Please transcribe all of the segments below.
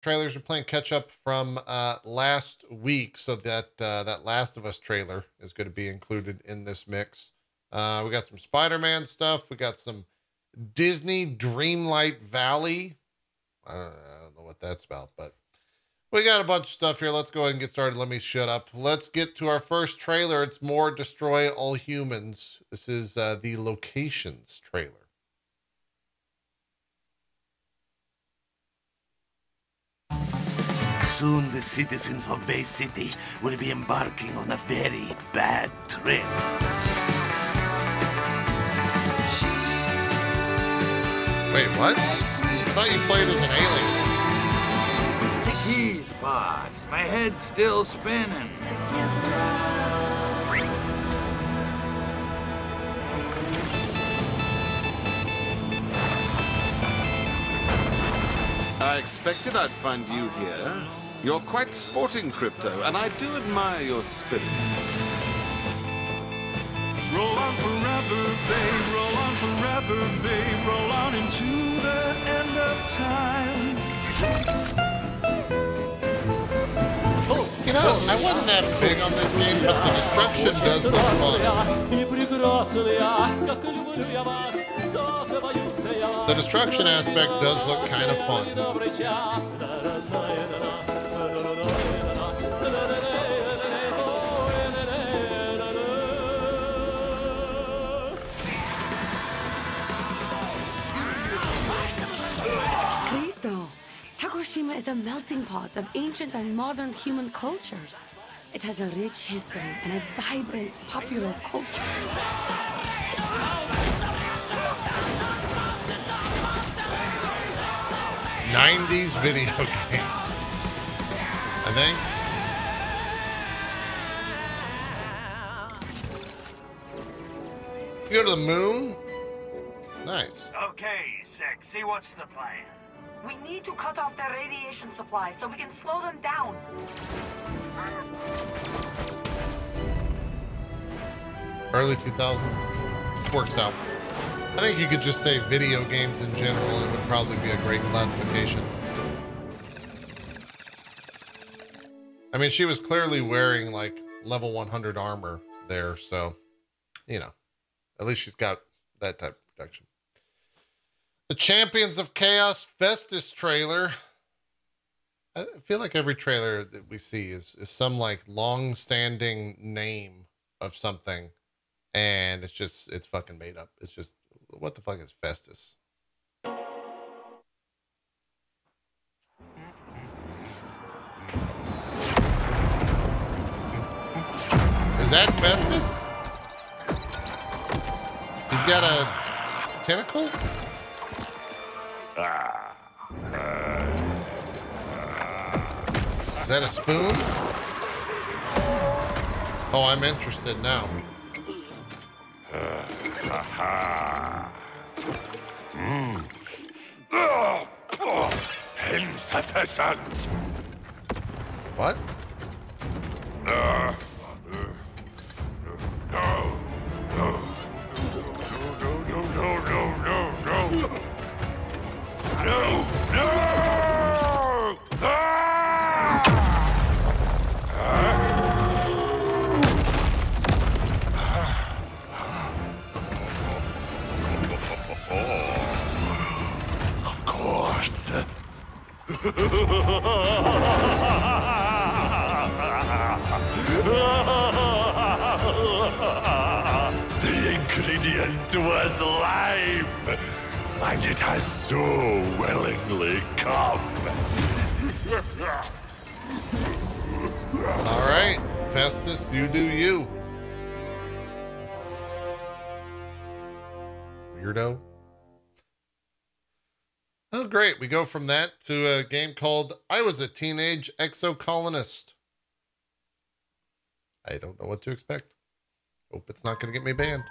trailers. We're playing catch up from last week, so that that Last of Us trailer is going to be included in this mix. We got some Spider-Man stuff. We got some Disney Dreamlight Valley. I don't know what that's about, but we got a bunch of stuff here. Let's go ahead and get started. Let me shut up. Let's get to our first trailer. It's more Destroy All Humans. This is the Locations trailer. Soon the citizens of Bay City will be embarking on a very bad trip. Wait, what? I thought you played as an alien. Take these parts. My head's still spinning. I expected I'd find you here. You're quite sporting, Crypto, and I do admire your spirit. Roll on forever, babe, roll on forever, babe, roll on into the end of time. You know, I wasn't that big on this game, but the destruction does look fun. The destruction aspect does look kind of fun. Takushima is a melting pot of ancient and modern human cultures. It has a rich history and a vibrant popular culture. 90s video games, I think. You go to the moon? Nice. Okay, sexy, what's the plan? We need to cut off their radiation supply so we can slow them down. Early 2000s. Works out. I think you could just say video games in general and it would probably be a great classification. I mean, she was clearly wearing like level 100 armor there, so, you know, at least she's got that type of protection. The Champions of Chaos Festus trailer. I feel like every trailer that we see is some like long-standing name of something, and it's fucking made up. It's just, what the fuck is Festus? Is that Festus? He's got a tentacle? Is that a spoon? Oh, I'm interested now. Insufficient. What? No. Of course. The ingredient was life, and it has so willingly come. All right, Festus, you do you. Weirdo. Oh, great. We go from that to a game called I Was a Teenage Exocolonist. I don't know what to expect. Hope it's not going to get me banned.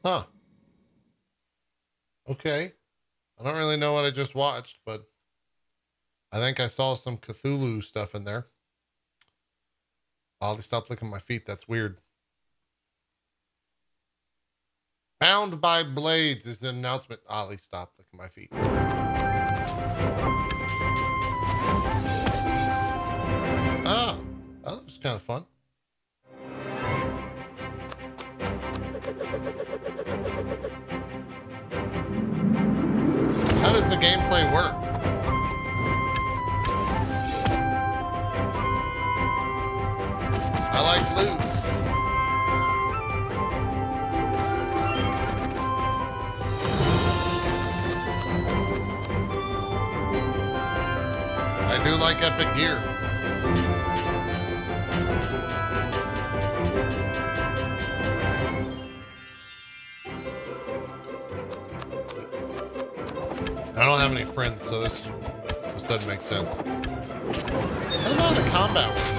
Huh. Okay. I don't really know what I just watched, but I think I saw some Cthulhu stuff in there. Ollie, stop licking my feet. That's weird. Bound by Blades is an announcement. Ollie, stop licking my feet. Oh, that was kind of fun. How does the gameplay work? I like loot. I do like epic gear. I don't have any friends, so this doesn't make sense. I don't know how the combat works.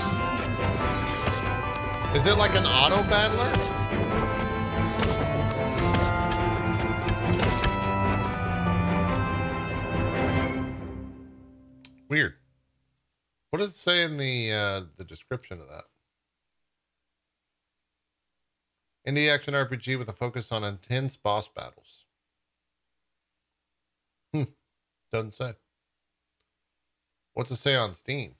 Is it like an auto battler? Weird. What does it say in the description of that? Indie action RPG with a focus on intense boss battles. Doesn't say. What's it say on Steam?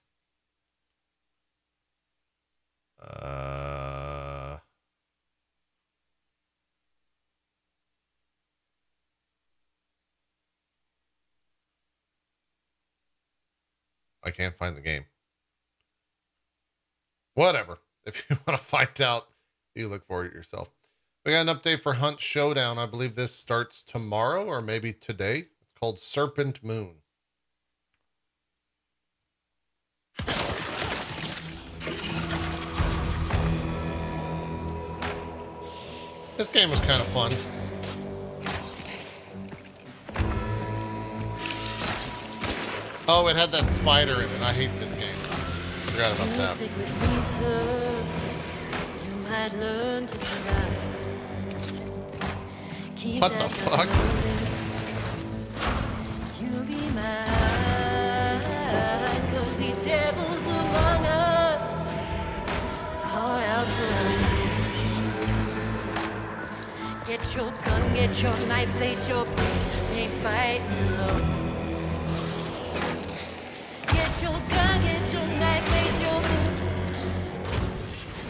I can't find the game. Whatever. If you want to find out, you look for it yourself. We got an update for Hunt Showdown. I believe this starts tomorrow or maybe today. It's called Serpent Moon. This game was kind of fun. Oh, it had that spider in it. I hate this game. Forgot about that. What the fuck? These devils among us are out for get your gun, get your knife, face your place, we ain't fighting alone. Get your gun, get your knife, face your place,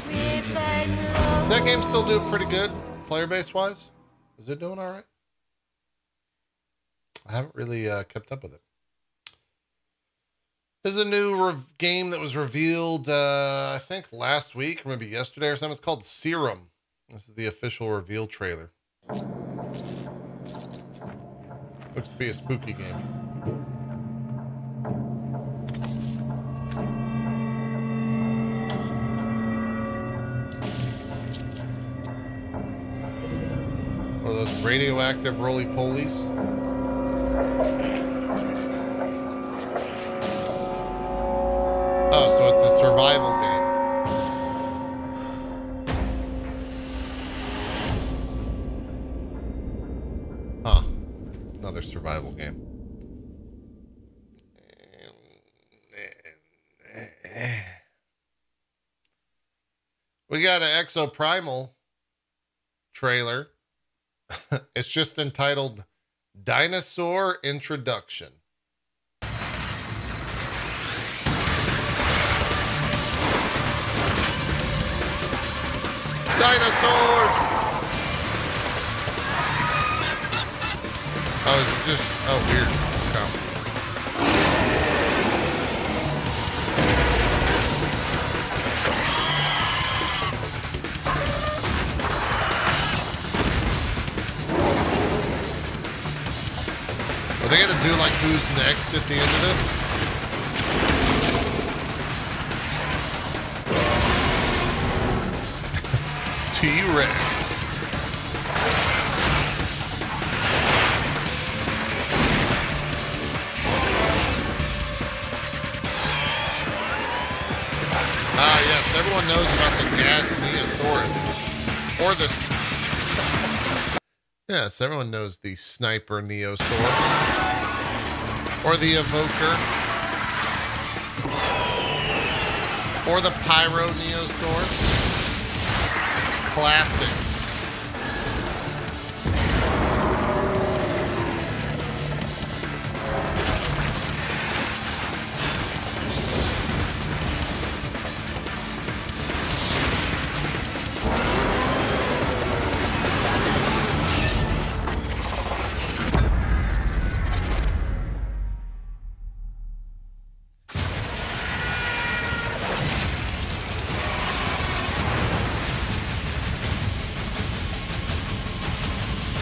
we ain't fighting alone. That game still do pretty good, player base wise. Is it doing all right? I haven't really kept up with it. There's a new game that was revealed, I think last week, or maybe yesterday or something. It's called Serum. This is the official reveal trailer. Looks to be a spooky game. What are those radioactive roly-polies? Oh, so it's a survival game. Huh. Another survival game. We got an Exoprimal trailer. It's just entitled Dinosaur Introduction. Dinosaurs! Oh, it's just, oh, weird. Okay. Are they gonna do like who's next at the end of this? T-Rex. Ah, yes, everyone knows about the Gasneosaurus. Or the Yes, everyone knows the Sniper Neosaur. Or the Evoker. Or the Pyro Neosaur. Classics.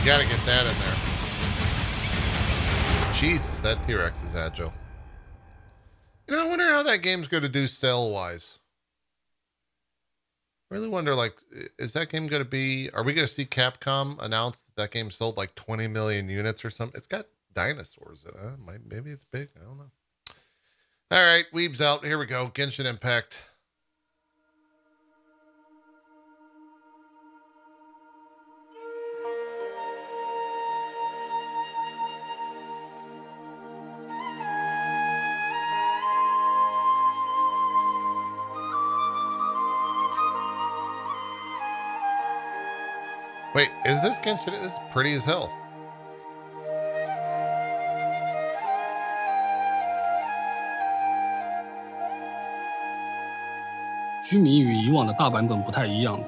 You gotta get that in there. Jesus, that T-Rex is agile. You know, I wonder how that game's going to do sell-wise. I really wonder, like, is that game going to be... Are we going to see Capcom announce that game sold like 20 million units or something? It's got dinosaurs in it. Maybe it's big. I don't know. All right, Weeb's out. Here we go. Genshin Impact. Wait, is this Genshin? This is pretty as hell.须弥与以往的大版本不太一样，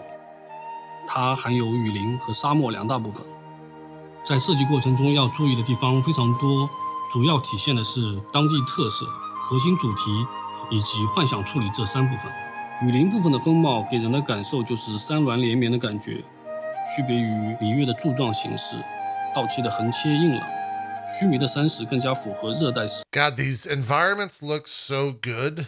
它含有雨林和沙漠两大部分。在设计过程中要注意的地方非常多，主要体现的是当地特色、核心主题以及幻想处理这三部分。雨林部分的风貌给人的感受就是山峦连绵的感觉。区别于礼乐的柱状形式，道气的横切硬朗，须弥的山石更加符合热带时。God, these environments look so good.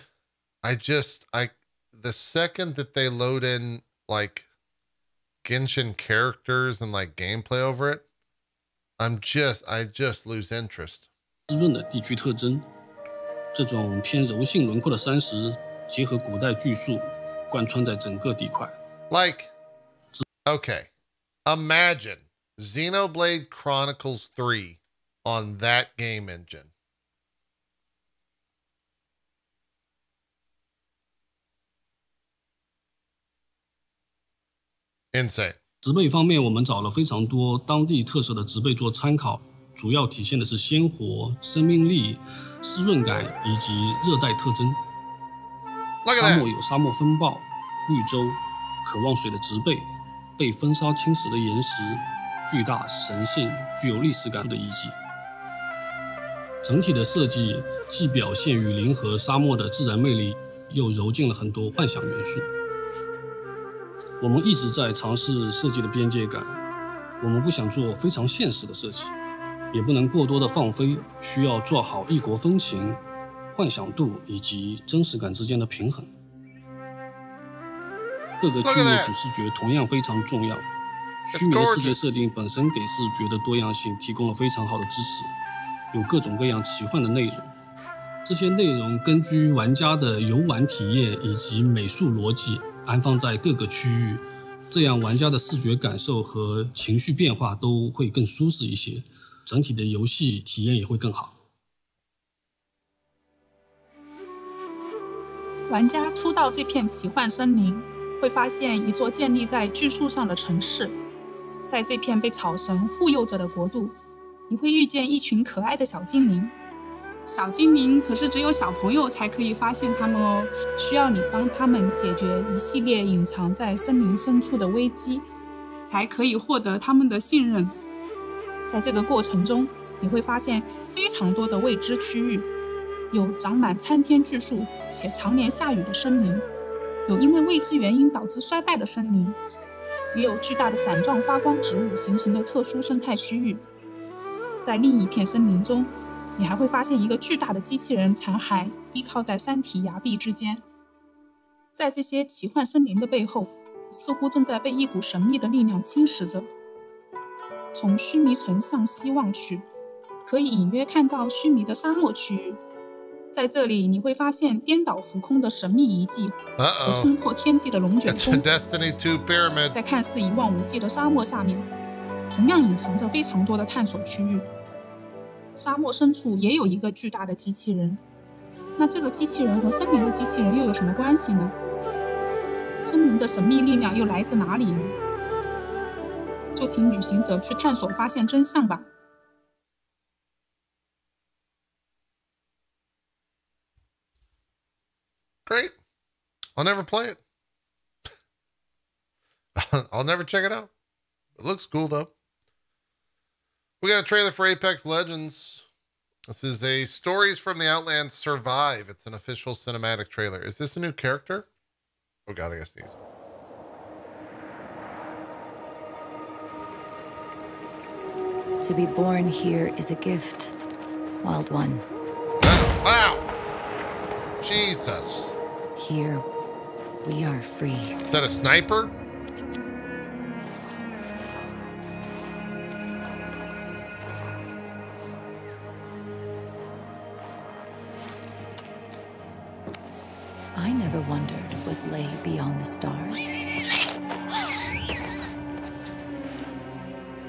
The second that they load in like Genshin characters and like gameplay over it, I just lose interest. 湿润的地区特征，这种偏柔性轮廓的山石结合古代巨树，贯穿在整个地块。Like, okay. Imagine Xenoblade Chronicles 3 on that game engine. Insane. 植被方面，我们找了非常多当地特色的植被做参考，主要体现的是鲜活、生命力、湿润感以及热带特征。沙漠有沙漠风暴、绿洲、渴望水的植被。被风沙侵蚀的岩石，巨大、神圣、具有历史感的遗迹。整体的设计既表现雨林和沙漠的自然魅力，又揉进了很多幻想元素。我们一直在尝试设计的边界感，我们不想做非常现实的设计，也不能过多的放飞，需要做好异国风情、幻想度以及真实感之间的平衡。各个区域的主视觉同样非常重要。须弥的世界设定本身给视觉的多样性提供了非常好的支持，有各种各样奇幻的内容。这些内容根据玩家的游玩体验以及美术逻辑安放在各个区域，这样玩家的视觉感受和情绪变化都会更舒适一些，整体的游戏体验也会更好。玩家初到这片奇幻森林，会发现一座建立在巨树上的城市。在这片被草神护佑着的国度，你会遇见一群可爱的小精灵。小精灵可是只有小朋友才可以发现它们哦，需要你帮他们解决一系列隐藏在森林深处的危机，才可以获得他们的信任。在这个过程中，你会发现非常多的未知区域，有长满参天巨树且常年下雨的森林，有因为未知原因导致衰败的森林，也有巨大的伞状发光植物形成的特殊生态区域。在另一片森林中，你还会发现一个巨大的机器人残骸依靠在山体崖壁之间。在这些奇幻森林的背后，似乎正在被一股神秘的力量侵蚀着。从须弥城向西望去，可以隐约看到须弥的沙漠区域。在这里，你会发现颠倒浮空的神秘遗迹和冲破天际的龙卷风。在看似一望无际的沙漠下面，同样隐藏着非常多的探索区域。沙漠深处也有一个巨大的机器人，那这个机器人和森林的机器人又有什么关系呢？森林的神秘力量又来自哪里呢？就请旅行者去探索，发现真相吧。Great. I'll never play it. I'll never check it out. It looks cool, though. We got a trailer for Apex Legends. This is a Stories from the Outlands Survive. It's an official cinematic trailer. Is this a new character? Oh, God, I guess these. To be born here is a gift, Wild One. Wow! Jesus. Here, we are free. Is that a sniper? I never wondered what lay beyond the stars.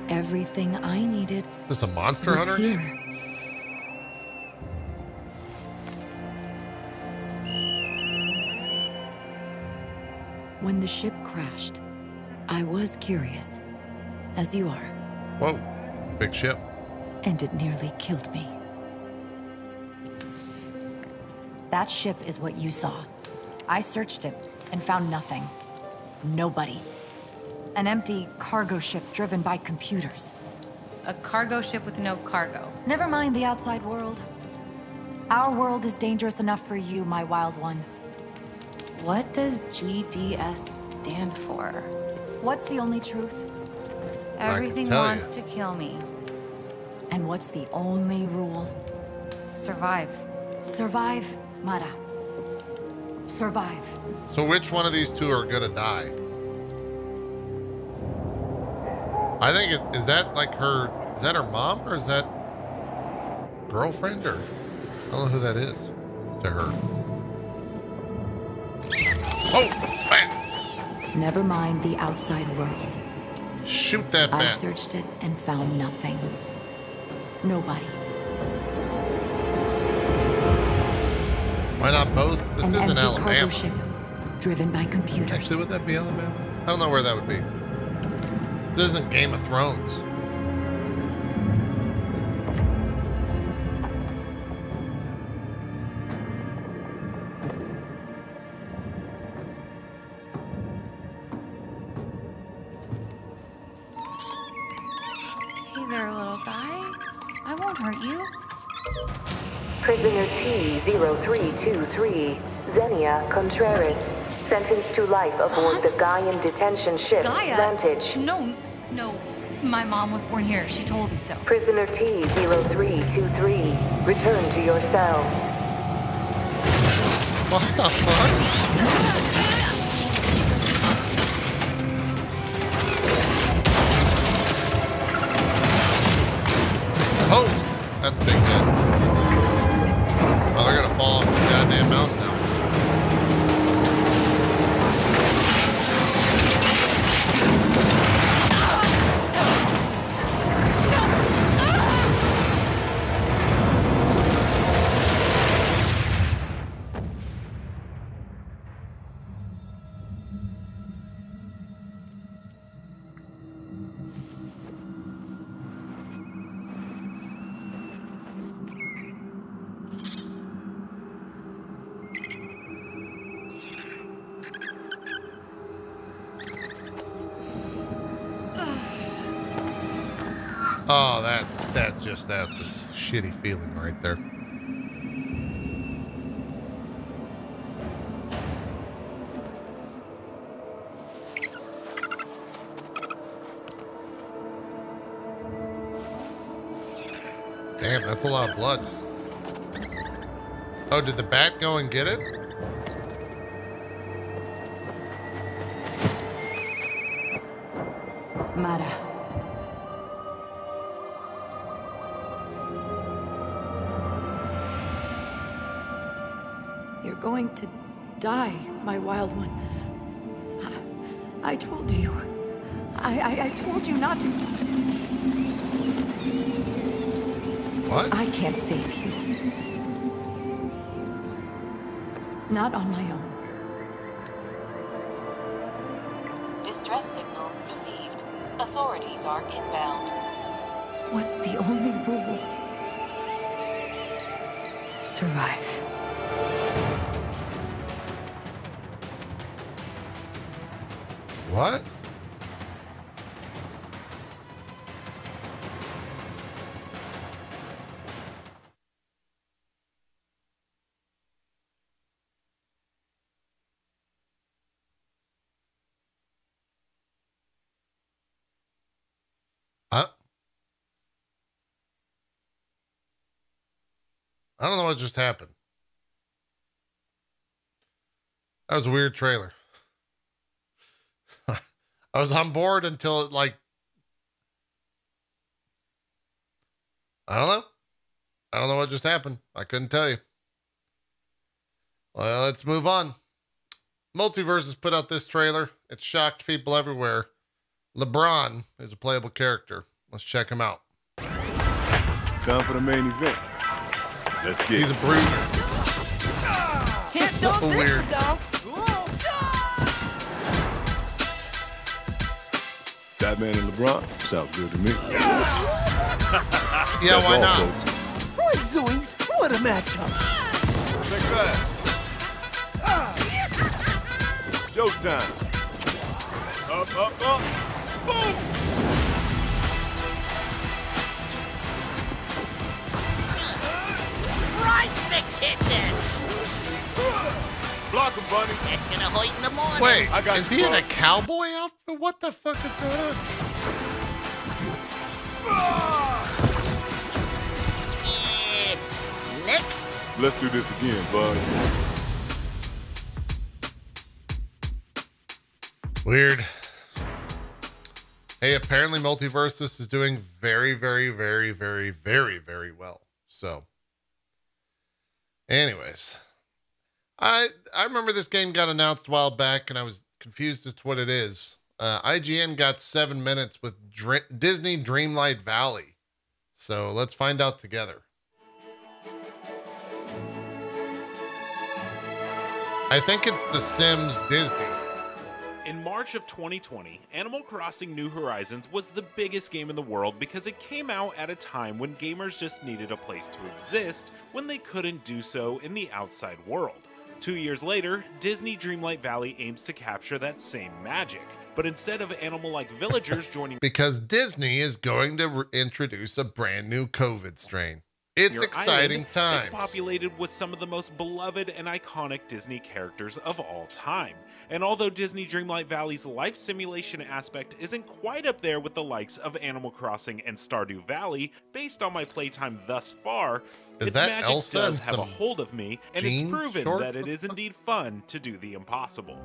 Everything I needed. Is this a monster hunter? Here. When the ship crashed, I was curious, as you are. Whoa, big ship. And it nearly killed me. That ship is what you saw. I searched it and found nothing. Nobody. An empty cargo ship driven by computers. A cargo ship with no cargo. Never mind the outside world. Our world is dangerous enough for you, my Wild One. What does GDS stand for? What's the only truth? Everything wants to kill me. And what's the only rule? Survive. Survive, Mara. Survive. So which one of these two are gonna die? I think is that like her, is that her mom or is that girlfriend or I don't know who that is to her. Oh, man. Never mind the outside world. Shoot that bat. I searched it and found nothing. Nobody. Why not both? This isn't Alabama. Cargo ship, driven by computers. Actually, would that be Alabama? I don't know where that would be. This isn't Game of Thrones. Hey there, little guy. I won't hurt you. Prisoner T-0323, Xenia Contreras, sentenced to life aboard the Gaian detention ship Vantage. No, my mom was born here. She told me so. Prisoner T-0323, return to your cell. What the fuck? Oh, that's a big hit. Oh, they're gonna fall off the goddamn mountain now. Oh, that's a shitty feeling right there. Damn, that's a lot of blood. Oh, did the bat go and get it? Mara. You're going to die, my Wild One. I told you. I told you not to. What? I can't save you. Not on my own. Distress signal received. Authorities are inbound. What's the only rule? Survive. What? I don't know what just happened. That was a weird trailer. I was on board until it like, I don't know. I don't know what just happened. I couldn't tell you. Well, let's move on. Multiverse has put out this trailer. It shocked people everywhere. Lebron is a playable character. Let's check him out. Time for the main event. Let's get He's a bruiser. Can't so stop weird. this, though. Batman and LeBron? Sounds good to me. Yeah, That's why all, not? folks. Right, Zoinks. What a matchup. Take that. Showdown. Up, up, up. Boom! Right the kissing. Block him, Bunny. It's gonna hurt in the morning. Wait, I got is you, he in a bud. cowboy outfit? What the fuck is going on? Next. Let's do this again, bud. Weird. Hey, apparently Multiversus is doing very, very, very, very, very, very well. So, anyways, I remember this game got announced a while back, and I was confused as to what it is. IGN got 7 minutes with Disney Dreamlight Valley. So let's find out together. I think it's The Sims Disney. In March of 2020, Animal Crossing New Horizons was the biggest game in the world because it came out at a time when gamers just needed a place to exist when they couldn't do so in the outside world. 2 years later, Disney Dreamlight Valley aims to capture that same magic. But instead of animal-like villagers joining because Disney is going to introduce a brand new COVID strain. It's your exciting island, times. It's populated with some of the most beloved and iconic Disney characters of all time. And although Disney Dreamlight Valley's life simulation aspect isn't quite up there with the likes of Animal Crossing and Stardew Valley, based on my playtime thus far, its magic Elsa does and have a some hold of me, and it's jeans proven shorts? that it is indeed fun to do the impossible.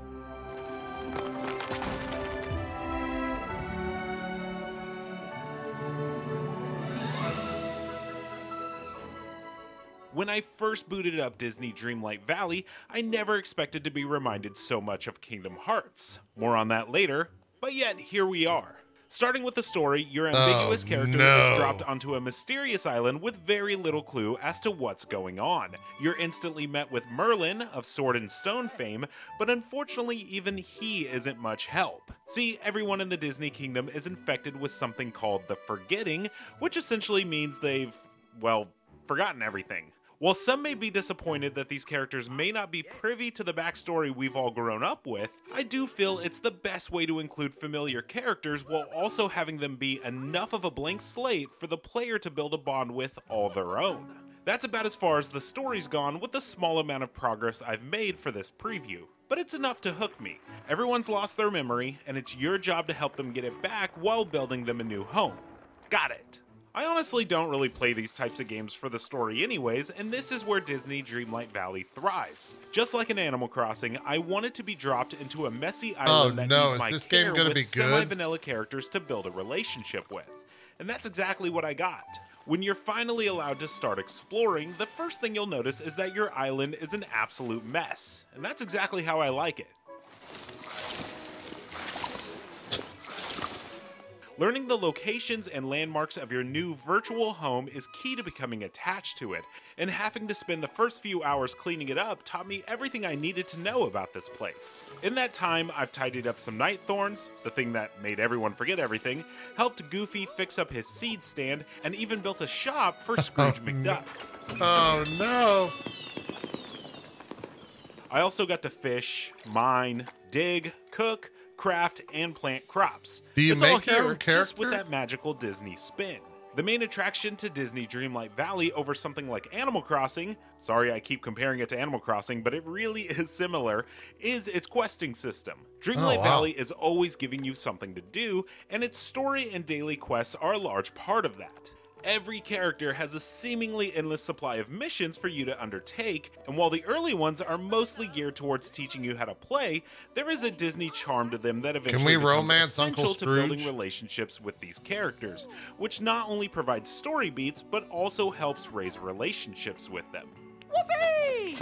When I first booted up Disney Dreamlight Valley, I never expected to be reminded so much of Kingdom Hearts. More on that later, but yet here we are. Starting with the story, your ambiguous character is dropped onto a mysterious island with very little clue as to what's going on. You're instantly met with Merlin of Sword and Stone fame, but unfortunately even he isn't much help. See, everyone in the Disney Kingdom is infected with something called the Forgetting, which essentially means they've, well, forgotten everything. While some may be disappointed that these characters may not be privy to the backstory we've all grown up with, I do feel it's the best way to include familiar characters while also having them be enough of a blank slate for the player to build a bond with all their own. That's about as far as the story's gone with the small amount of progress I've made for this preview, but it's enough to hook me. Everyone's lost their memory, and it's your job to help them get it back while building them a new home. Got it. I honestly don't really play these types of games for the story anyways, and this is where Disney Dreamlight Valley thrives. Just like in Animal Crossing, I wanted to be dropped into a messy island that needs my care with semi-vanilla characters to build a relationship with. And that's exactly what I got. When you're finally allowed to start exploring, the first thing you'll notice is that your island is an absolute mess. And that's exactly how I like it. Learning the locations and landmarks of your new virtual home is key to becoming attached to it, and having to spend the first few hours cleaning it up taught me everything I needed to know about this place. In that time, I've tidied up some night thorns, the thing that made everyone forget everything, helped Goofy fix up his seed stand, and even built a shop for Scrooge McDuck. Oh no! I also got to fish, mine, dig, cook, craft, and plant crops. Do you it's all make your here own character? just with that magical Disney spin. The main attraction to Disney Dreamlight Valley over something like Animal Crossing, sorry I keep comparing it to Animal Crossing, but it really is similar, is its questing system. Dreamlight Valley is always giving you something to do, and its story and daily quests are a large part of that. Every character has a seemingly endless supply of missions for you to undertake, and while the early ones are mostly geared towards teaching you how to play, there is a Disney charm to them that eventually becomes romance essential Uncle to building Scrooge? relationships with these characters, which not only provides story beats, but also helps raise relationships with them. Whoopee!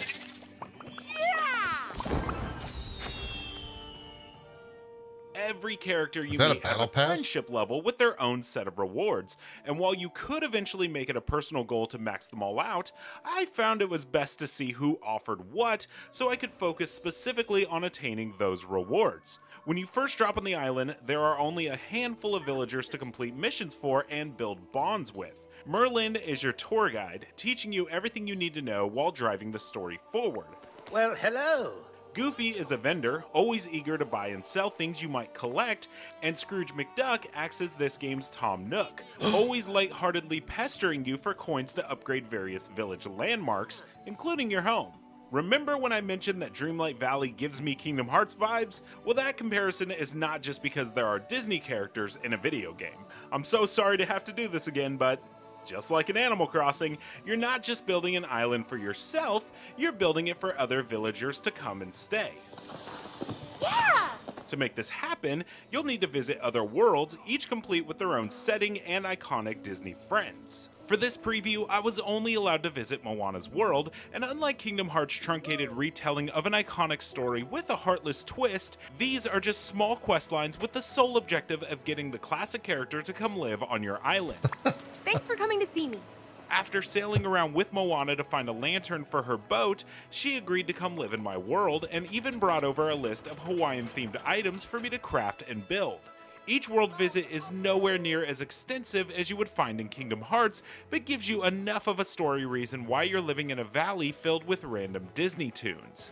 Every character you Is that a meet has battle a pass? friendship level with their own set of rewards, and while you could eventually make it a personal goal to max them all out, I found it was best to see who offered what so I could focus specifically on attaining those rewards. When you first drop on the island, there are only a handful of villagers to complete missions for and build bonds with. Merlin is your tour guide, teaching you everything you need to know while driving the story forward. Well, hello. Goofy is a vendor, always eager to buy and sell things you might collect, and Scrooge McDuck acts as this game's Tom Nook, always lightheartedly pestering you for coins to upgrade various village landmarks, including your home. Remember when I mentioned that Dreamlight Valley gives me Kingdom Hearts vibes? Well, that comparison is not just because there are Disney characters in a video game. I'm so sorry to have to do this again, but just like in Animal Crossing, you're not just building an island for yourself, you're building it for other villagers to come and stay. Yeah! To make this happen, you'll need to visit other worlds, each complete with their own setting and iconic Disney friends. For this preview, I was only allowed to visit Moana's world, and unlike Kingdom Hearts' truncated retelling of an iconic story with a heartless twist, these are just small questlines with the sole objective of getting the classic character to come live on your island. Thanks for coming to see me. After sailing around with Moana to find a lantern for her boat, she agreed to come live in my world and even brought over a list of Hawaiian-themed items for me to craft and build. Each world visit is nowhere near as extensive as you would find in Kingdom Hearts, but gives you enough of a story reason why you're living in a valley filled with random Disney tunes.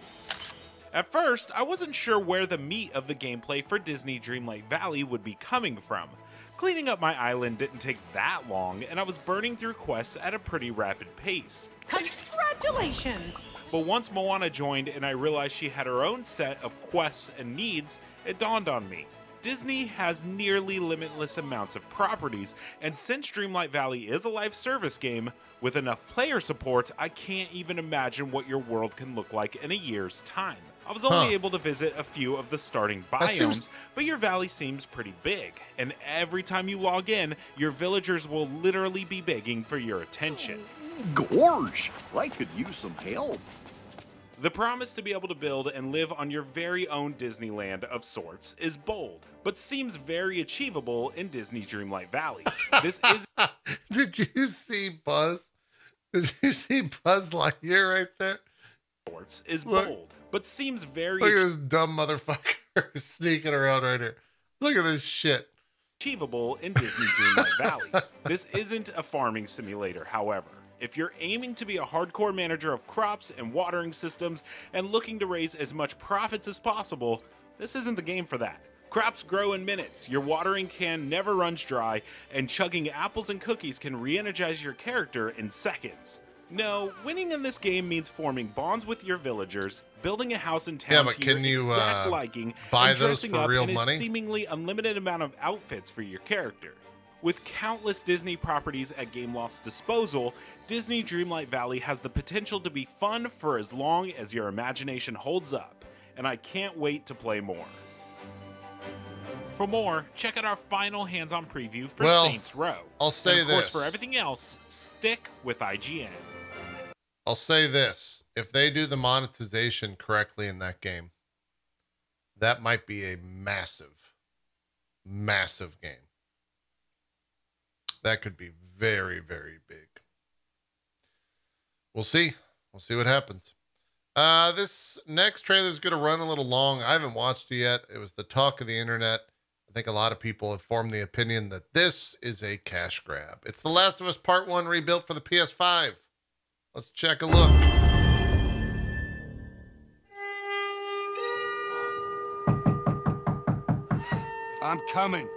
At first, I wasn't sure where the meat of the gameplay for Disney Dreamlight Valley would be coming from. Cleaning up my island didn't take that long, and I was burning through quests at a pretty rapid pace. Congratulations! But once Moana joined and I realized she had her own set of quests and needs, it dawned on me. Disney has nearly limitless amounts of properties, and since Dreamlight Valley is a live service game, with enough player support, I can't even imagine what your world can look like in a year's time. I was only able to visit a few of the starting biomes, but your valley seems pretty big, and every time you log in, your villagers will literally be begging for your attention. Gorge, I could use some help. The promise to be able to build and live on your very own Disneyland of sorts is bold, but seems very achievable in Disney Dreamlight Valley. This is Did you see Buzz? Did you see Buzz Lightyear right there? Sorts is Look. bold, but seems very Look at this dumb motherfucker sneaking around right here. Look at this shit. achievable in Disney Dreamlight Valley. This isn't a farming simulator, however. If you're aiming to be a hardcore manager of crops and watering systems and looking to raise as much profits as possible, this isn't the game for that. Crops grow in minutes, your watering can never runs dry, and chugging apples and cookies can re-energize your character in seconds. No, winning in this game means forming bonds with your villagers, building a house in town but to your can you, exact liking, buy and those dressing for up real in money? a seemingly unlimited amount of outfits for your character. With countless Disney properties at Gameloft's disposal, Disney Dreamlight Valley has the potential to be fun for as long as your imagination holds up, and I can't wait to play more. For more, check out our final hands-on preview for Saints Row. I'll say and of course, this. for everything else, stick with IGN. I'll say this. If they do the monetization correctly in that game, that might be a massive, massive game. That could be very, very big. We'll see. We'll see what happens. This next trailer is going to run a little long. I haven't watched it yet. It was the talk of the internet. I think a lot of people have formed the opinion that this is a cash grab. It's The Last of Us Part 1 rebuilt for the PS5. Let's check a look. I'm coming.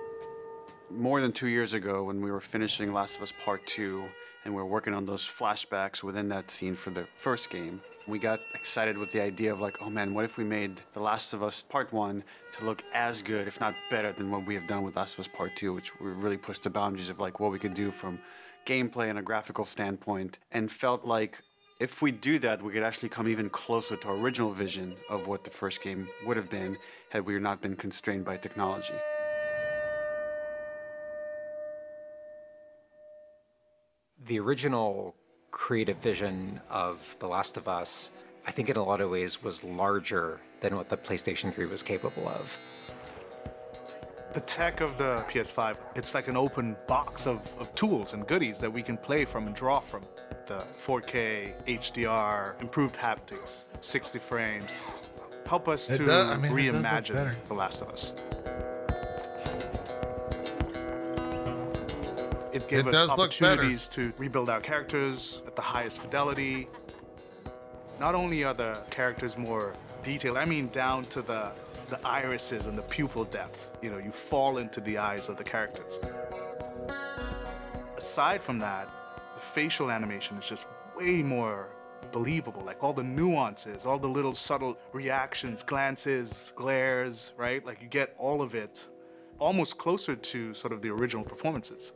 More than 2 years ago, when we were finishing Last of Us Part 2, and we were working on those flashbacks within that scene for the first game, we got excited with the idea of like, oh man, what if we made The Last of Us Part 1 to look as good, if not better, than what we have done with Last of Us Part 2, which we really pushed the boundaries of like what we could do from gameplay and a graphical standpoint, and felt like if we do that, we could actually come even closer to our original vision of what the first game would have been had we not been constrained by technology. The original creative vision of The Last of Us, I think in a lot of ways was larger than what the PlayStation 3 was capable of. The tech of the PS5, it's like an open box of tools and goodies that we can play from and draw from. The 4K, HDR, improved haptics, 60 frames, help us to reimagine The Last of Us. It gave us opportunities to rebuild our characters at the highest fidelity. Not only are the characters more detailed, I mean down to the irises and the pupil depth. You know, you fall into the eyes of the characters. Aside from that, the facial animation is just way more believable. Like all the nuances, all the little subtle reactions, glances, glares, right? Like you get all of it almost closer to sort of the original performances.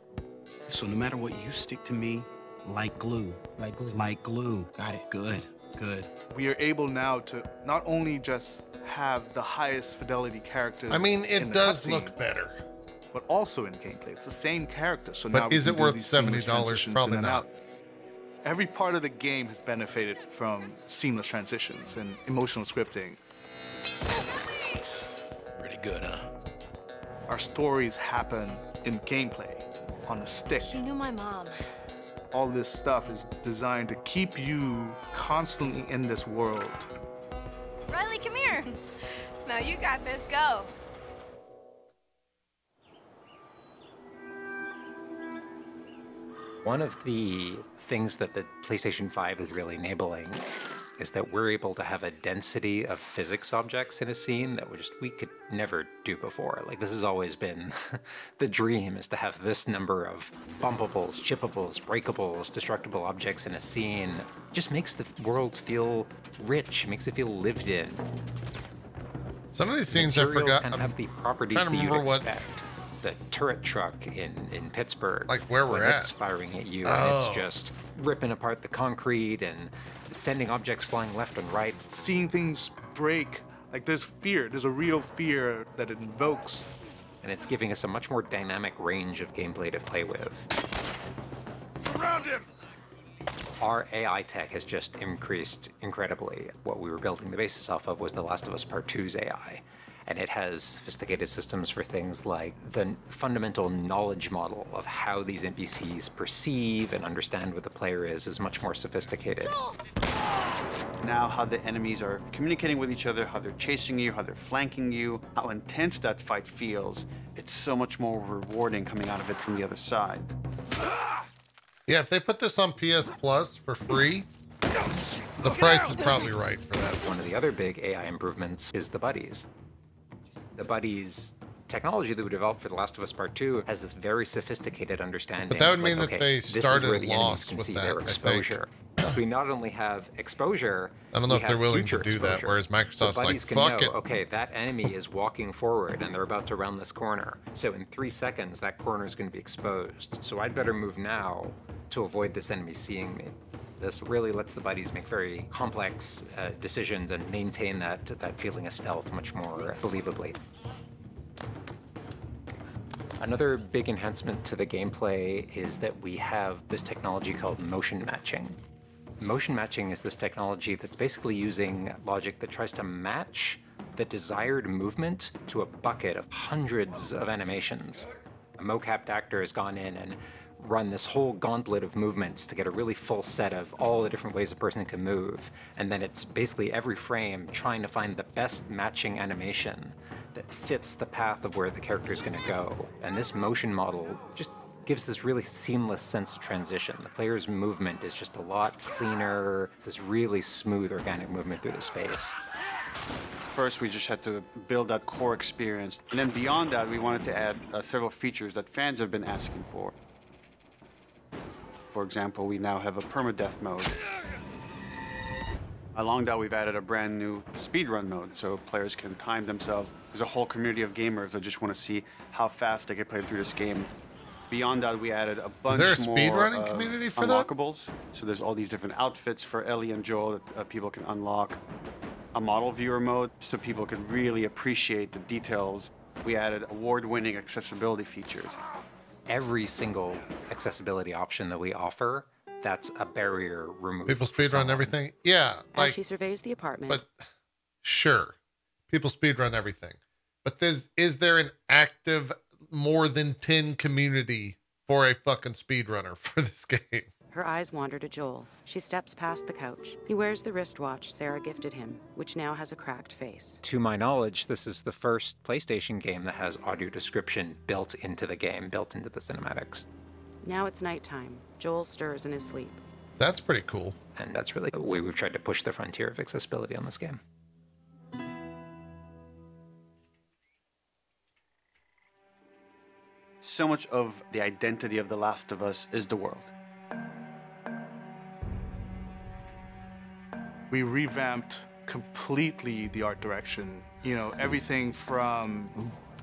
So no matter what, you stick to me like glue. Like glue. Like glue. Got it. Good. Good. We are able now to not only just have the highest fidelity characters. I mean, it does look better. But also in gameplay. It's the same character. So but now is it worth $70? Probably not. Every part of the game has benefited from seamless transitions and emotional scripting. Pretty good, huh? Our stories happen in gameplay. On a stick. She knew my mom. All this stuff is designed to keep you constantly in this world. Riley, come here. Now you got this, go. One of the things that the PlayStation 5 is really enabling is that we're able to have a density of physics objects in a scene that we could never do before. Like, this has always been the dream, is to have this number of bumpables, chippables, breakables, destructible objects in a scene. It just makes the world feel rich, makes it feel lived in. Some of these scenes I forgot. Kind of have the properties that you'd expect. The turret truck in Pittsburgh. Like where we're at. It's firing at you, and it's just ripping apart the concrete and sending objects flying left and right. Seeing things break, like there's fear. There's a real fear that it invokes. And it's giving us a much more dynamic range of gameplay to play with. Around him! Our AI tech has just increased incredibly. What we were building the basis off of was The Last of Us Part 2's AI. And it has sophisticated systems for things like the fundamental knowledge model of how these NPCs perceive and understand what the player is much more sophisticated. Now how the enemies are communicating with each other, how they're chasing you, how they're flanking you, how intense that fight feels, it's so much more rewarding coming out of it from the other side. Yeah, if they put this on PS Plus for free, the price is probably right for that. One of the other big AI improvements is the buddies. The buddies technology that we developed for The Last of Us Part 2 has this very sophisticated understanding. But that would mean that they started lost with that, their exposure. We not only have exposure, I don't know if they're willing to do that, whereas Microsoft's like, fuck it. Okay, that enemy is walking forward and they're about to round this corner. So in 3 seconds, that corner is going to be exposed. So I'd better move now to avoid this enemy seeing me. This really lets the buddies make very complex decisions and maintain that feeling of stealth much more believably. Another big enhancement to the gameplay is that we have this technology called motion matching. Motion matching is this technology that's basically using logic that tries to match the desired movement to a bucket of hundreds of animations. A mocapped actor has gone in and run this whole gauntlet of movements to get a really full set of all the different ways a person can move. And then it's basically every frame trying to find the best matching animation that fits the path of where the character is going to go. And this motion model just gives this really seamless sense of transition. The player's movement is just a lot cleaner. It's this really smooth, organic movement through the space. First, we just had to build that core experience. And then beyond that, we wanted to add several features that fans have been asking for. For example, we now have a permadeath mode. Along that, we've added a brand new speedrun mode, so players can time themselves. There's a whole community of gamers that just want to see how fast they can play through this game. Beyond that, we added a bunch more speedrunning community for unlockables. So there's all these different outfits for Ellie and Joel that people can unlock. A model viewer mode, so people can really appreciate the details. We added award-winning accessibility features. Every single accessibility option that we offer, that's a barrier removed. People speedrun everything? Yeah. As she surveys the apartment. But sure, people speedrun everything. But is there an active more than 10 community for a fucking speedrunner for this game? Her eyes wander to Joel. She steps past the couch. He wears the wristwatch Sarah gifted him, which now has a cracked face. To my knowledge, this is the first PlayStation game that has audio description built into the game, built into the cinematics. Now it's nighttime. Joel stirs in his sleep. That's pretty cool. And that's really the way we've tried to push the frontier of accessibility on this game. So much of the identity of The Last of Us is the world. We revamped completely the art direction. You know, everything from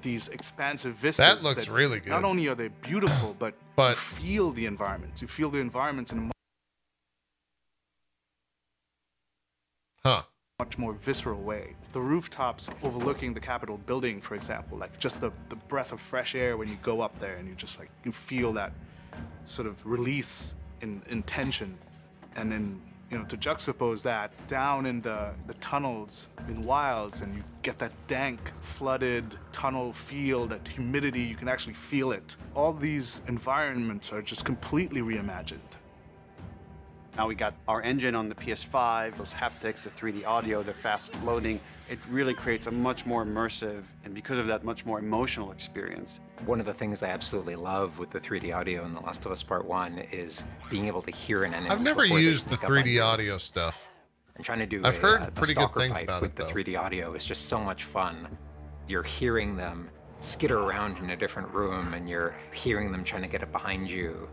these expansive vistas. That looks really good. Not only are they beautiful, but you feel the environments. You feel the environments in a much more visceral way. The rooftops overlooking the Capitol building, for example, like just the breath of fresh air when you go up there and you just like, you feel that sort of release in tension. And then, you know, to juxtapose that down in the tunnels in Wilds, and you get that dank, flooded tunnel feel, that humidity, you can actually feel it. All these environments are just completely reimagined. Now we got our engine on the PS5, those haptics, the 3D audio, the fast loading. It really creates a much more immersive, and because of that, much more emotional experience. One of the things I absolutely love with the 3D audio in The Last of Us Part 1 is being able to hear an enemy. I've never used the 3D audio stuff. And trying to do I've heard pretty good things fight about with it, the though. 3D audio is just so much fun. You're hearing them skitter around in a different room, and you're hearing them trying to get it behind you.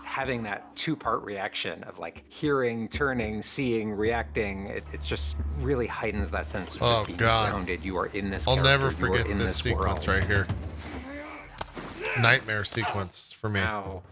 Having that two-part reaction of like hearing, turning, seeing, reacting, it just really heightens that sense of just being grounded. You are in this I'll character. never forget in this sequence world. right here. Nightmare sequence for me. Now,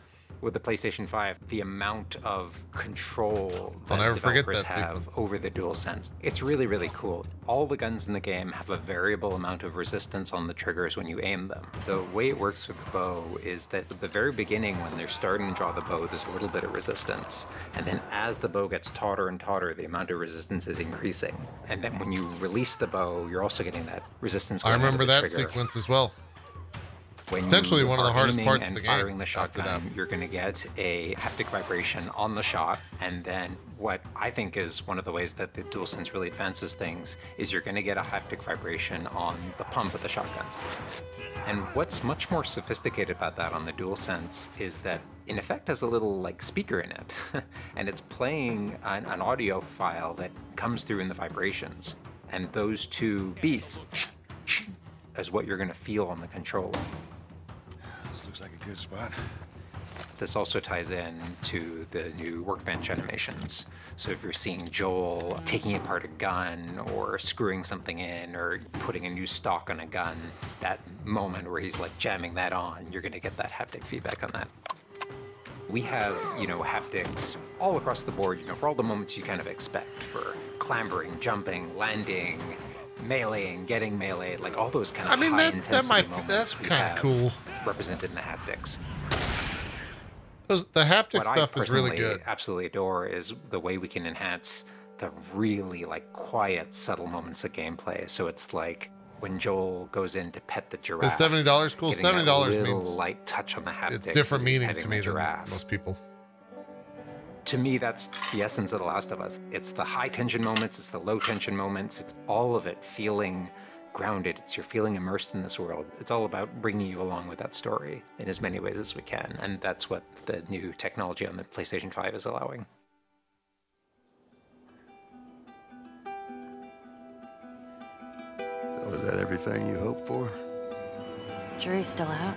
with the PlayStation 5, the amount of control I'll that never forget developers that have sequence. over the DualSense, it's really, really cool. All the guns in the game have a variable amount of resistance on the triggers when you aim them. The way it works with the bow is that at the very beginning, when they're starting to draw the bow, there's a little bit of resistance. And then as the bow gets tauter and tauter, the amount of resistance is increasing. And then when you release the bow, you're also getting that resistance I going remember into the that trigger. sequence as well. When Potentially you one of the are hardest aiming parts of and the game firing the after shotgun, you're going to get a haptic vibration on the shot, and then what I think is one of the ways that the DualSense really advances things is you're going to get a haptic vibration on the pump of the shotgun. And what's much more sophisticated about that on the DualSense is that in effect has a little like speaker in it, and it's playing an audio file that comes through in the vibrations, and those two beats is what you're going to feel on the controller. Looks like a good spot. This also ties in to the new workbench animations. So if you're seeing Joel taking apart a gun or screwing something in or putting a new stock on a gun, that moment where he's like jamming that on, you're gonna get that haptic feedback on that. We have, you know, haptics all across the board, you know, for all the moments you kind of expect, for clambering, jumping, landing, meleeing, getting meleeed, like all those kind of high intensity moments that's we kind of have cool. represented in the haptics. The haptic What stuff I is really personally good. absolutely adore is the way we can enhance the really like quiet, subtle moments of gameplay. So it's like when Joel goes in to pet the giraffe. Is $70 cool? $70 means light touch on the haptics. It's different as he's meaning petting to the me than giraffe. most people. To me, that's the essence of The Last of Us. It's the high tension moments, it's the low tension moments, it's all of it feeling grounded. It's you're feeling immersed in this world. It's all about bringing you along with that story in as many ways as we can. And that's what the new technology on the PlayStation 5 is allowing. Was that everything you hoped for? Jury's still out.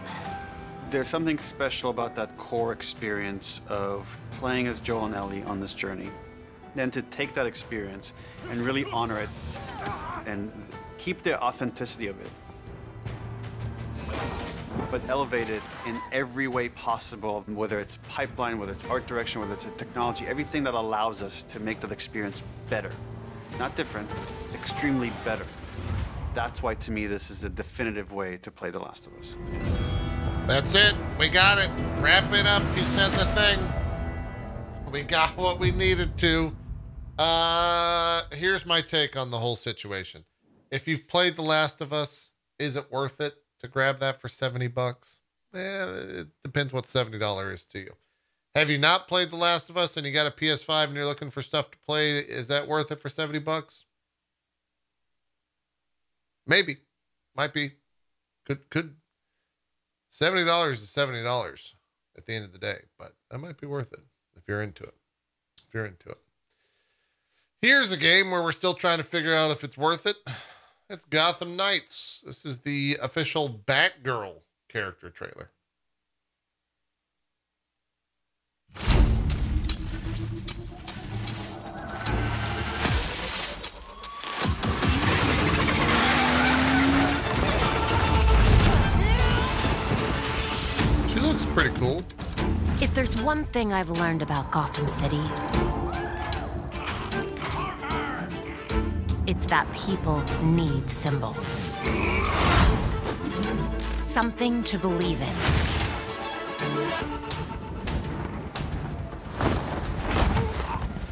There's something special about that core experience of playing as Joel and Ellie on this journey. Then to take that experience and really honor it and keep the authenticity of it, but elevate it in every way possible, whether it's pipeline, whether it's art direction, whether it's a technology, everything that allows us to make that experience better. Not different, extremely better. That's why, to me, this is the definitive way to play The Last of Us. That's it. We got it. Wrap it up. You said the thing. We got what we needed to. Here's my take on the whole situation. If you've played The Last of Us, is it worth it to grab that for $70? It depends what $70 is to you. Have you not played The Last of Us and you got a PS5 and you're looking for stuff to play? Is that worth it for $70? Maybe. Might be. Could. $70 is $70 at the end of the day, but that might be worth it if you're into it. If you're into it. Here's a game where we're still trying to figure out if it's worth it. It's Gotham Knights. This is the official Batgirl character trailer. She looks pretty cool. If there's one thing I've learned about Gotham City, it's that people need symbols. Something to believe in.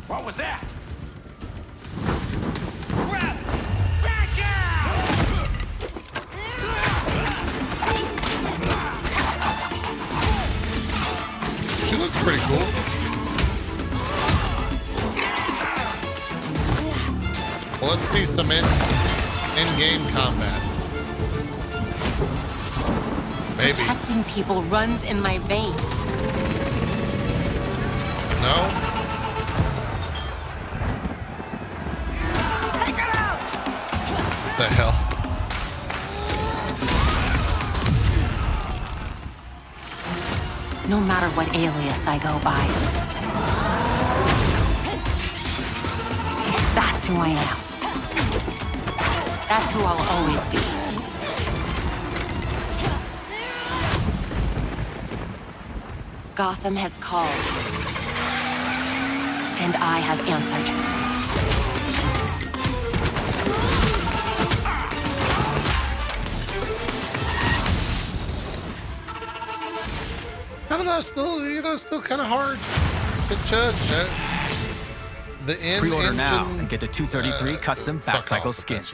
What was that? She looks pretty cool. Well, let's see some in-game combat. Maybe. Protecting people runs in my veins. No? Take it out! What the hell? No matter what alias I go by, that's who I am. That's who I'll always be. Gotham has called, and I have answered. I don't know, still kind of hard to judge. The Pre-order now and get the 233 custom Batcycle skin.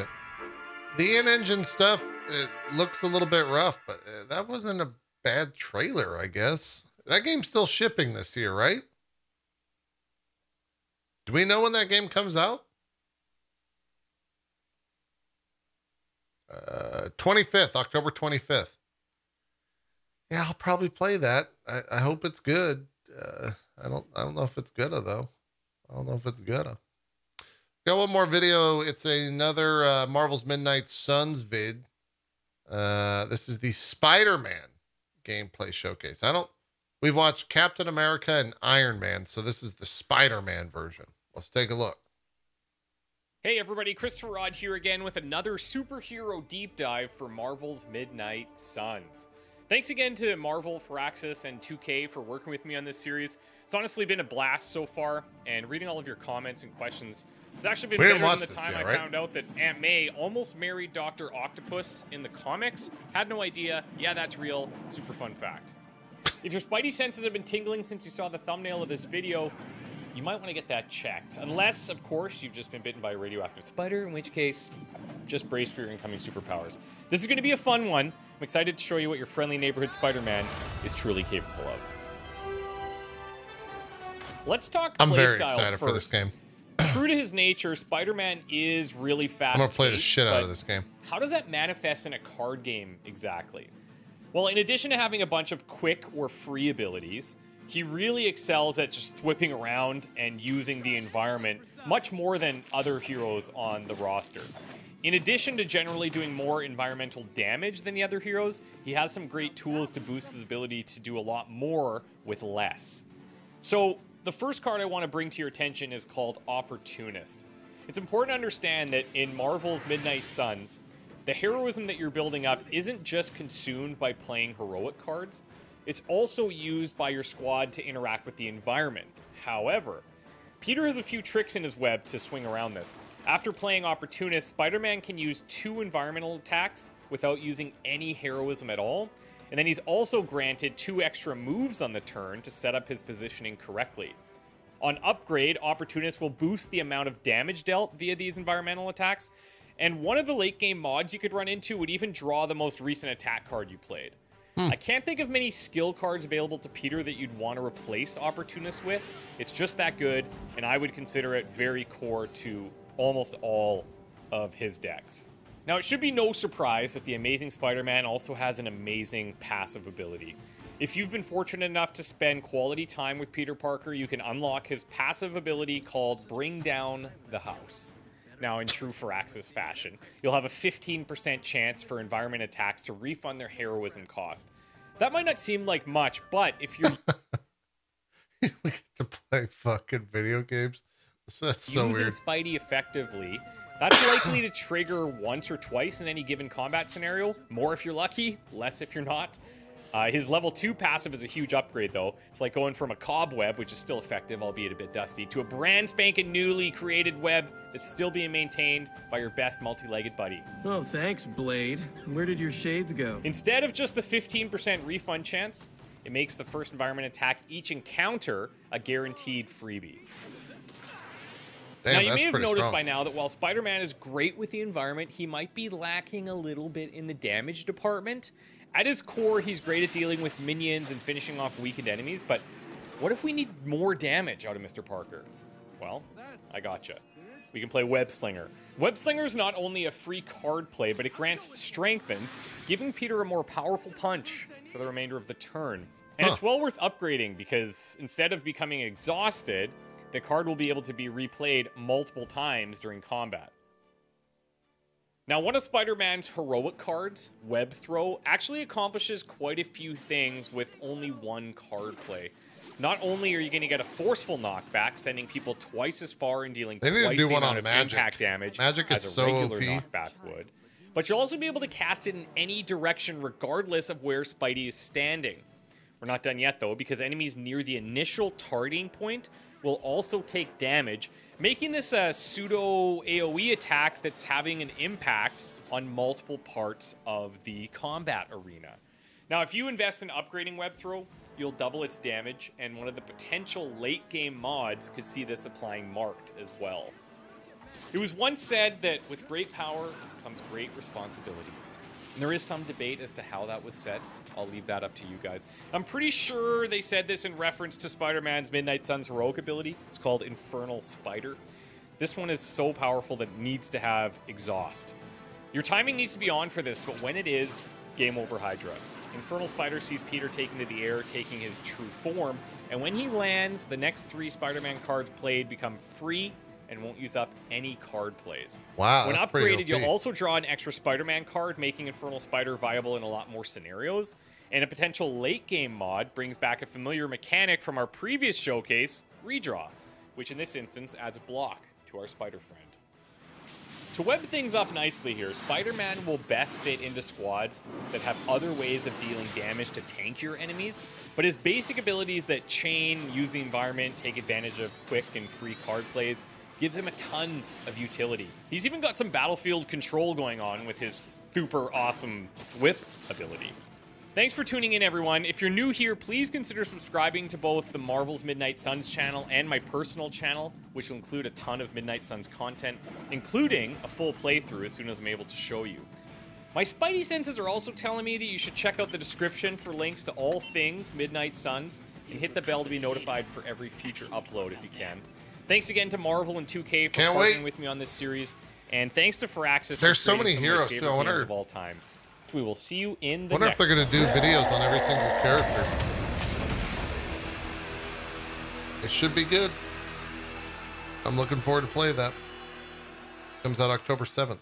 The in-engine stuff, it looks a little bit rough, but that wasn't a bad trailer, I guess. That game's still shipping this year, right? Do we know when that game comes out? 25th, October 25th. Yeah, I'll probably play that. I hope it's good. I don't know if it's good though. I don't know if it's good. Got one more video. It's another Marvel's Midnight Suns vid. This is the Spider-Man gameplay showcase. We've watched Captain America and Iron Man, so this is the Spider-Man version. Let's take a look. Hey everybody, Christopher Rod here again with another superhero deep dive for Marvel's Midnight Suns. Thanks again to Marvel, Firaxis, and 2K for working with me on this series. It's honestly been a blast so far, and reading all of your comments and questions has actually been better than the time I found out that Aunt May almost married Dr. Octopus in the comics. Had no idea. Yeah, that's real. Super fun fact. If your spidey senses have been tingling since you saw the thumbnail of this video, you might want to get that checked. Unless, of course, you've just been bitten by a radioactive spider, in which case, just brace for your incoming superpowers. This is going to be a fun one. I'm excited to show you what your friendly neighborhood Spider-Man is truly capable of. Let's talk I'm very playstyle excited first. for this game. True to his nature, Spider-Man is really fast. I'm gonna play the shit out of this game. How does that manifest in a card game exactly? Well, in addition to having a bunch of quick or free abilities, he really excels at just whipping around and using the environment much more than other heroes on the roster. In addition to generally doing more environmental damage than the other heroes, he has some great tools to boost his ability to do a lot more with less. So, the first card I want to bring to your attention is called Opportunist. It's important to understand that in Marvel's Midnight Suns, the heroism that you're building up isn't just consumed by playing heroic cards, it's also used by your squad to interact with the environment. However, Peter has a few tricks in his web to swing around this. After playing Opportunist, Spider-Man can use 2 environmental attacks without using any heroism at all, and then he's also granted 2 extra moves on the turn to set up his positioning correctly. On upgrade, Opportunist will boost the amount of damage dealt via these environmental attacks, and one of the late game mods you could run into would even draw the most recent attack card you played. I can't think of many skill cards available to Peter that you'd want to replace Opportunist with. It's just that good, and I would consider it very core to almost all of his decks. Now, it should be no surprise that the Amazing Spider-Man also has an amazing passive ability. If you've been fortunate enough to spend quality time with Peter Parker, you can unlock his passive ability called Bring Down the House. Now, in true Firaxis fashion, you'll have a 15% chance for environment attacks to refund their heroism cost. That might not seem like much, but if you're we get to play fucking video games. That's so using weird. Spidey effectively, that's likely to trigger once or twice in any given combat scenario. More if you're lucky, less if you're not. His level 2 passive is a huge upgrade, though. It's like going from a cobweb, which is still effective, albeit a bit dusty, to a brand spanking newly created web that's still being maintained by your best multi-legged buddy. Oh, thanks, Blade. Where did your shades go? Instead of just the 15% refund chance, it makes the first environment attack each encounter a guaranteed freebie. Damn, now, you may have pretty noticed strong. by now that while Spider-Man is great with the environment, he might be lacking a little bit in the damage department. At his core, he's great at dealing with minions and finishing off weakened enemies, but what if we need more damage out of Mr. Parker? Well, I gotcha. We can play Web Slinger. Web Slinger is not only a free card play, but it grants Strengthen, giving Peter a more powerful punch for the remainder of the turn. And it's well worth upgrading because instead of becoming exhausted, the card will be able to be replayed multiple times during combat. Now, one of Spider-Man's heroic cards, Web Throw, actually accomplishes quite a few things with only one card play. Not only are you going to get a forceful knockback, sending people twice as far and dealing twice the amount of impact damage as a regular knockback would, but you'll also be able to cast it in any direction regardless of where Spidey is standing. We're not done yet, though, because enemies near the initial targeting point will also take damage, making this a pseudo AoE attack that's having an impact on multiple parts of the combat arena. Now, if you invest in upgrading Web Throw, you'll double its damage, and one of the potential late game mods could see this applying marked as well. It was once said that with great power comes great responsibility. And there is some debate as to how that was said. I'll leave that up to you guys. I'm pretty sure they said this in reference to Spider-Man's Midnight Suns heroic ability. It's called Infernal Spider. This one is so powerful that it needs to have exhaust. Your timing needs to be on for this, but when it is, game over Hydra. Infernal Spider sees Peter taken to the air, taking his true form, and when he lands, the next 3 Spider-Man cards played become free and won't use up any card plays. Wow, when that's pretty upgraded, OP. you'll also draw an extra Spider-Man card, making Infernal Spider viable in a lot more scenarios. And a potential late-game mod brings back a familiar mechanic from our previous showcase, Redraw, which in this instance adds block to our Spider friend. To web things up nicely here, Spider-Man will best fit into squads that have other ways of dealing damage to tank your enemies, but his basic abilities that chain, use the environment, take advantage of quick and free card plays, gives him a ton of utility. He's even got some battlefield control going on with his super awesome whip ability. Thanks for tuning in, everyone. If you're new here, please consider subscribing to both the Marvel's Midnight Suns channel and my personal channel, which will include a ton of Midnight Suns content, including a full playthrough as soon as I'm able to show you. My spidey senses are also telling me that you should check out the description for links to all things Midnight Suns, and hit the bell to be notified for every future upload if you can. Thanks again to Marvel and 2K for partnering with me on this series, and thanks to Firaxis. There's so many heroes too. I wonder of all time. We will see you in the wonder next if they're going to do videos on every single character. It should be good. I'm looking forward to play that. Comes out October 7th.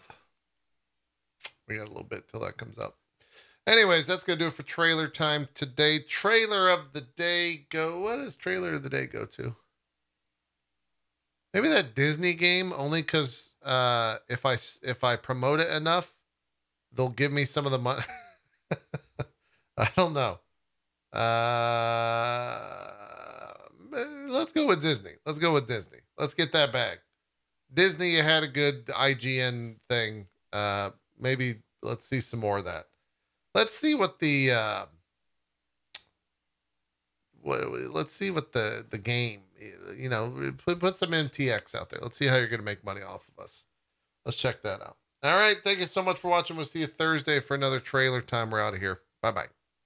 We got a little bit till that comes out. Anyways, that's going to do it for trailer time today. Trailer of the day go. What does trailer of the day go to? Maybe that Disney game, only because if I promote it enough, they'll give me some of the money. I don't know. Let's go with Disney. Let's go with Disney. Let's get that bag. Disney, you had a good IGN thing. Maybe let's see some more of that. Let's see what the let's see what the game, you know, put some MTX out there. Let's see how you're going to make money off of us. Let's check that out. All right. Thank you so much for watching. We'll see you Thursday for another trailer time. We're out of here. Bye-bye.